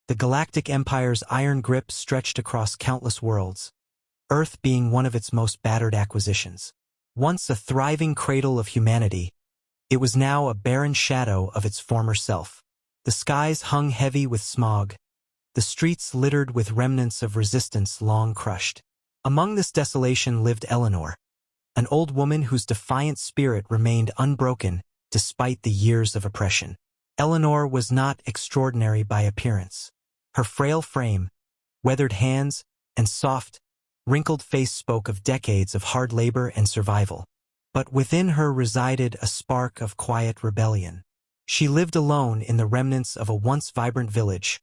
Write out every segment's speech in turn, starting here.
The Galactic Empire's iron grip stretched across countless worlds, Earth being one of its most battered acquisitions. Once a thriving cradle of humanity, it was now a barren shadow of its former self. The skies hung heavy with smog, the streets littered with remnants of resistance long crushed. Among this desolation lived Eleanor, an old woman whose defiant spirit remained unbroken despite the years of oppression. Eleanor was not extraordinary by appearance. Her frail frame, weathered hands, and soft, wrinkled face spoke of decades of hard labor and survival. But within her resided a spark of quiet rebellion. She lived alone in the remnants of a once vibrant village,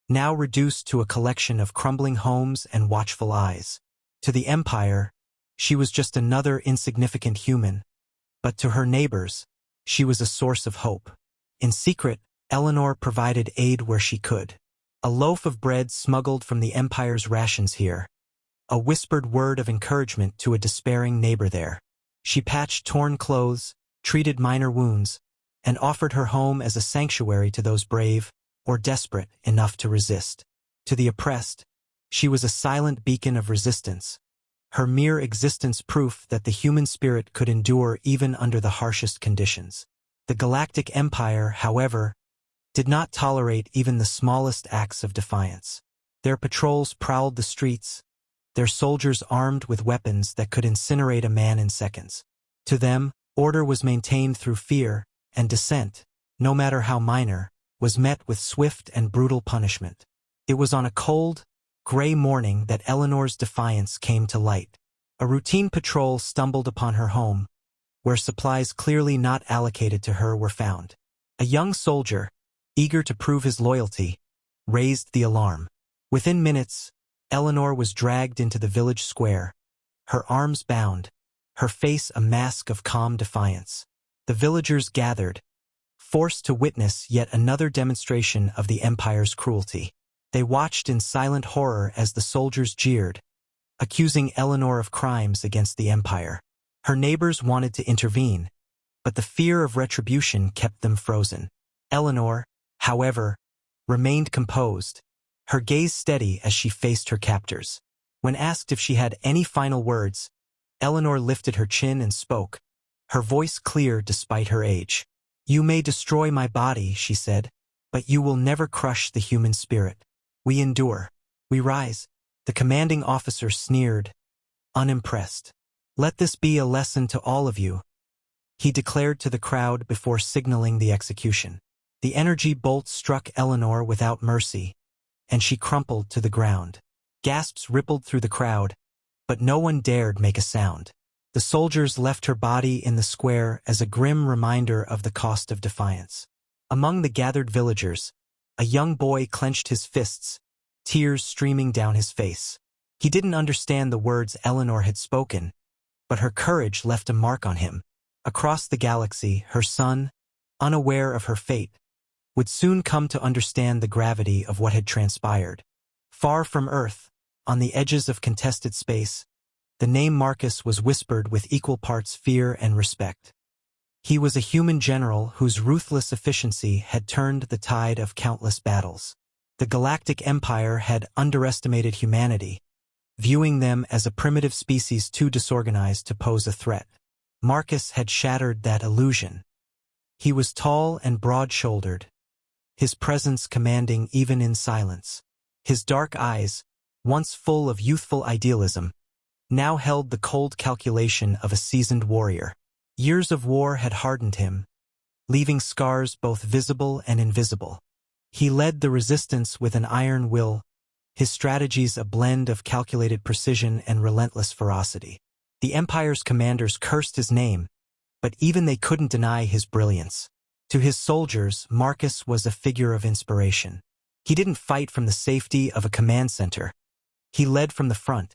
now reduced to a collection of crumbling homes and watchful eyes. To the Empire, she was just another insignificant human, but to her neighbors, she was a source of hope. In secret, Eleanor provided aid where she could. A loaf of bread smuggled from the Empire's rations here, a whispered word of encouragement to a despairing neighbor there. She patched torn clothes, treated minor wounds, and offered her home as a sanctuary to those brave or desperate enough to resist. To the oppressed, she was a silent beacon of resistance, her mere existence proof that the human spirit could endure even under the harshest conditions. The Galactic Empire, however, did not tolerate even the smallest acts of defiance. Their patrols prowled the streets, their soldiers armed with weapons that could incinerate a man in seconds. To them, order was maintained through fear, and dissent, no matter how minor, was met with swift and brutal punishment. It was on a cold, gray morning that Eleanor's defiance came to light. A routine patrol stumbled upon her home, where supplies clearly not allocated to her were found. A young soldier, eager to prove his loyalty, raised the alarm. Within minutes, Eleanor was dragged into the village square, her arms bound, her face a mask of calm defiance. The villagers gathered, forced to witness yet another demonstration of the Empire's cruelty. They watched in silent horror as the soldiers jeered, accusing Eleanor of crimes against the Empire. Her neighbors wanted to intervene, but the fear of retribution kept them frozen. Eleanor, however, remained composed, her gaze steady as she faced her captors. When asked if she had any final words, Eleanor lifted her chin and spoke, her voice clear despite her age. "You may destroy my body," she said, "but you will never crush the human spirit. We endure. We rise." The commanding officer sneered, unimpressed. "Let this be a lesson to all of you," he declared to the crowd before signaling the execution. The energy bolt struck Eleanor without mercy, and she crumpled to the ground. Gasps rippled through the crowd, but no one dared make a sound. The soldiers left her body in the square as a grim reminder of the cost of defiance. Among the gathered villagers, a young boy clenched his fists, tears streaming down his face. He didn't understand the words Eleanor had spoken, but her courage left a mark on him. Across the galaxy, her son, unaware of her fate, would soon come to understand the gravity of what had transpired. Far from Earth, on the edges of contested space, the name Marcus was whispered with equal parts fear and respect. He was a human general whose ruthless efficiency had turned the tide of countless battles. The Galactic Empire had underestimated humanity, viewing them as a primitive species too disorganized to pose a threat. Marcus had shattered that illusion. He was tall and broad-shouldered, his presence commanding even in silence. His dark eyes, once full of youthful idealism, now held the cold calculation of a seasoned warrior. Years of war had hardened him, leaving scars both visible and invisible. He led the resistance with an iron will, his strategies a blend of calculated precision and relentless ferocity. The Empire's commanders cursed his name, but even they couldn't deny his brilliance. To his soldiers, Marcus was a figure of inspiration. He didn't fight from the safety of a command center. He led from the front,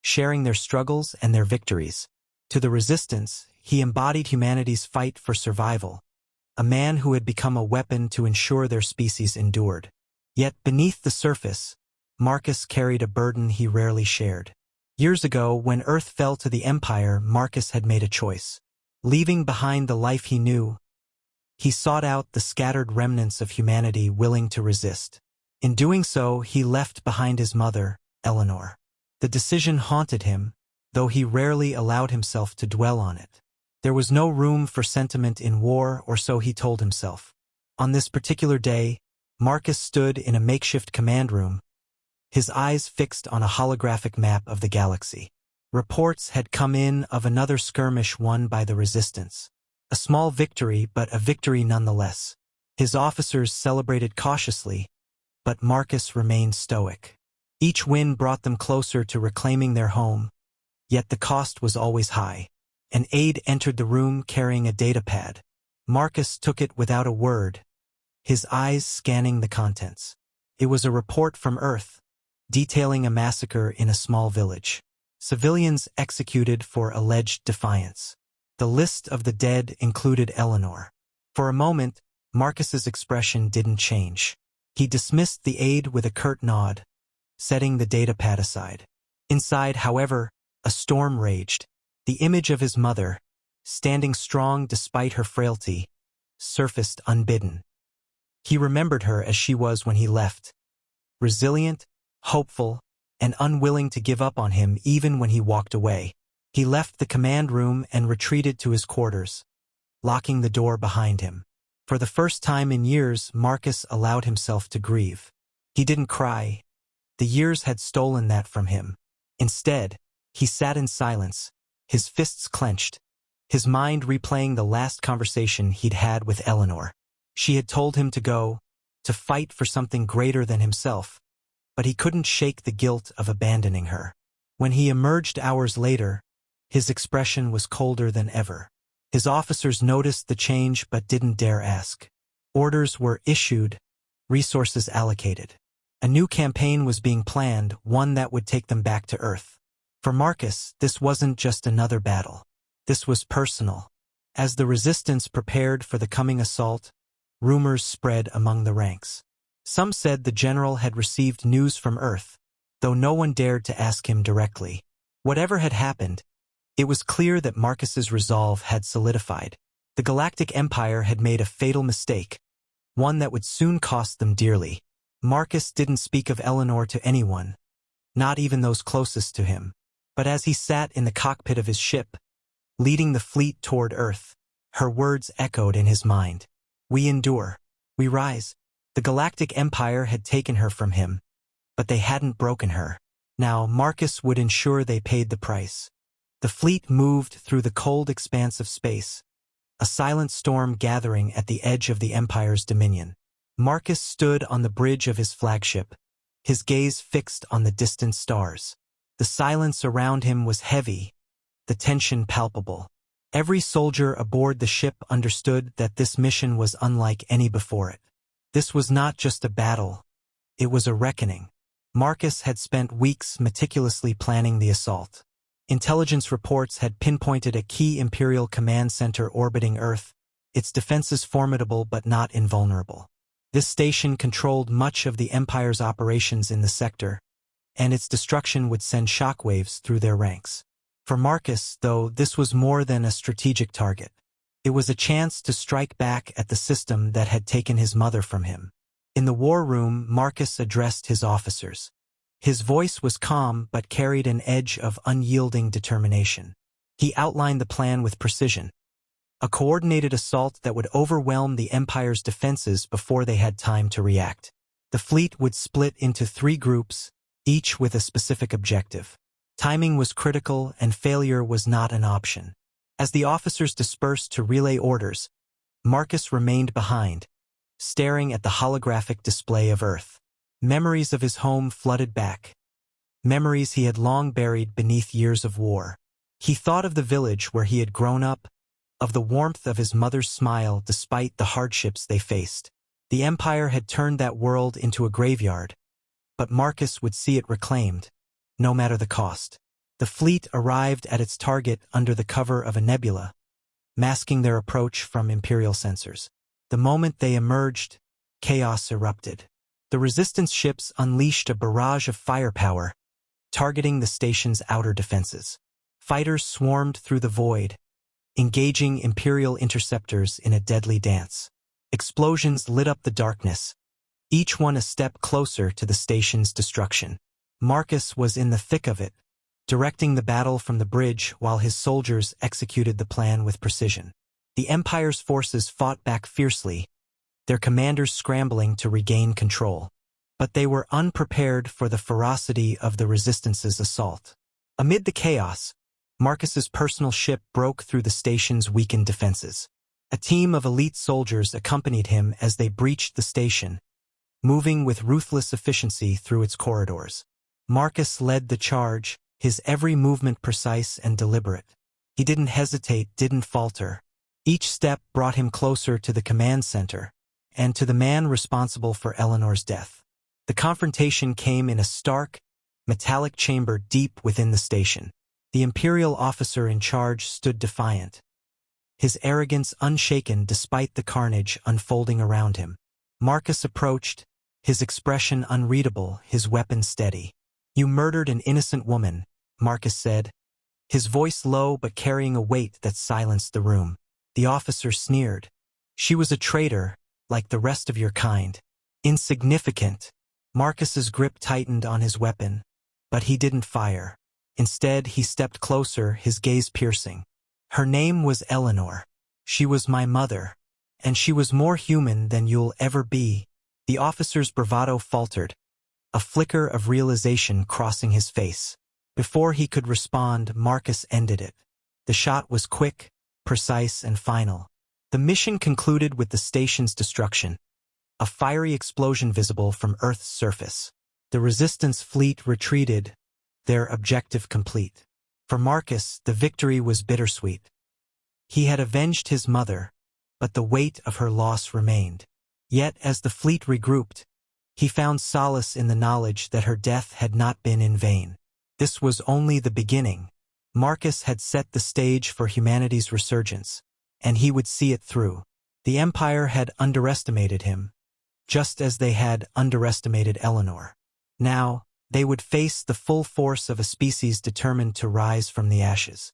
sharing their struggles and their victories. To the resistance, he embodied humanity's fight for survival, a man who had become a weapon to ensure their species endured. Yet beneath the surface, Marcus carried a burden he rarely shared. Years ago, when Earth fell to the Empire, Marcus had made a choice. Leaving behind the life he knew, he sought out the scattered remnants of humanity willing to resist. In doing so, he left behind his mother, Eleanor. The decision haunted him, though he rarely allowed himself to dwell on it. There was no room for sentiment in war, or so he told himself. On this particular day, Marcus stood in a makeshift command room, his eyes fixed on a holographic map of the galaxy. Reports had come in of another skirmish won by the Resistance. A small victory, but a victory nonetheless. His officers celebrated cautiously, but Marcus remained stoic. Each win brought them closer to reclaiming their home, yet the cost was always high. An aide entered the room carrying a datapad. Marcus took it without a word, his eyes scanning the contents. It was a report from Earth, detailing a massacre in a small village. Civilians executed for alleged defiance. The list of the dead included Eleanor. For a moment, Marcus's expression didn't change. He dismissed the aide with a curt nod, setting the datapad aside. Inside, however, a storm raged. The image of his mother, standing strong despite her frailty, surfaced unbidden. He remembered her as she was when he left, resilient, hopeful, and unwilling to give up on him even when he walked away. He left the command room and retreated to his quarters, locking the door behind him. For the first time in years, Marcus allowed himself to grieve. He didn't cry. The years had stolen that from him. Instead, he sat in silence, his fists clenched, his mind replaying the last conversation he'd had with Eleanor. She had told him to go, to fight for something greater than himself, but he couldn't shake the guilt of abandoning her. When he emerged hours later, his expression was colder than ever. His officers noticed the change but didn't dare ask. Orders were issued, resources allocated. A new campaign was being planned, one that would take them back to Earth. For Marcus, this wasn't just another battle. This was personal. As the Resistance prepared for the coming assault, rumors spread among the ranks. Some said the general had received news from Earth, though no one dared to ask him directly. Whatever had happened, it was clear that Marcus's resolve had solidified. The Galactic Empire had made a fatal mistake, one that would soon cost them dearly. Marcus didn't speak of Eleanor to anyone, not even those closest to him. But as he sat in the cockpit of his ship, leading the fleet toward Earth, her words echoed in his mind. We endure. We rise. The Galactic Empire had taken her from him, but they hadn't broken her. Now Marcus would ensure they paid the price. The fleet moved through the cold expanse of space, a silent storm gathering at the edge of the Empire's dominion. Marcus stood on the bridge of his flagship, his gaze fixed on the distant stars. The silence around him was heavy, the tension palpable. Every soldier aboard the ship understood that this mission was unlike any before it. This was not just a battle, it was a reckoning. Marcus had spent weeks meticulously planning the assault. Intelligence reports had pinpointed a key Imperial command center orbiting Earth, its defenses formidable but not invulnerable. This station controlled much of the Empire's operations in the sector, and its destruction would send shockwaves through their ranks. For Marcus, though, this was more than a strategic target. It was a chance to strike back at the system that had taken his mother from him. In the war room, Marcus addressed his officers. His voice was calm but carried an edge of unyielding determination. He outlined the plan with precision. A coordinated assault that would overwhelm the Empire's defenses before they had time to react. The fleet would split into 3 groups, each with a specific objective. Timing was critical and failure was not an option. As the officers dispersed to relay orders, Marcus remained behind, staring at the holographic display of Earth. Memories of his home flooded back. Memories he had long buried beneath years of war. He thought of the village where he had grown up, of the warmth of his mother's smile despite the hardships they faced. The Empire had turned that world into a graveyard, but Marcus would see it reclaimed, no matter the cost. The fleet arrived at its target under the cover of a nebula, masking their approach from Imperial sensors. The moment they emerged, chaos erupted. The Resistance ships unleashed a barrage of firepower, targeting the station's outer defenses. Fighters swarmed through the void, engaging Imperial interceptors in a deadly dance. Explosions lit up the darkness, each one a step closer to the station's destruction. Marcus was in the thick of it, directing the battle from the bridge while his soldiers executed the plan with precision. The Empire's forces fought back fiercely, their commanders scrambling to regain control. But they were unprepared for the ferocity of the Resistance's assault. Amid the chaos, Marcus's personal ship broke through the station's weakened defenses. A team of elite soldiers accompanied him as they breached the station, moving with ruthless efficiency through its corridors. Marcus led the charge, his every movement precise and deliberate. He didn't hesitate, didn't falter. Each step brought him closer to the command center, and to the man responsible for Eleanor's death. The confrontation came in a stark, metallic chamber deep within the station. The Imperial officer in charge stood defiant, his arrogance unshaken despite the carnage unfolding around him. Marcus approached, his expression unreadable, his weapon steady. "You murdered an innocent woman," Marcus said, his voice low but carrying a weight that silenced the room. The officer sneered. "She was a traitor, like the rest of your kind. Insignificant." Marcus's grip tightened on his weapon, but he didn't fire. Instead, he stepped closer, his gaze piercing. "Her name was Eleanor. She was my mother, and she was more human than you'll ever be." The officer's bravado faltered, a flicker of realization crossing his face. Before he could respond, Marcus ended it. The shot was quick, precise, and final. The mission concluded with the station's destruction, a fiery explosion visible from Earth's surface. The Resistance fleet retreated, their objective complete. For Marcus, the victory was bittersweet. He had avenged his mother, but the weight of her loss remained. Yet, as the fleet regrouped, he found solace in the knowledge that her death had not been in vain. This was only the beginning. Marcus had set the stage for humanity's resurgence, and he would see it through. The Empire had underestimated him, just as they had underestimated Eleanor. Now, they would face the full force of a species determined to rise from the ashes.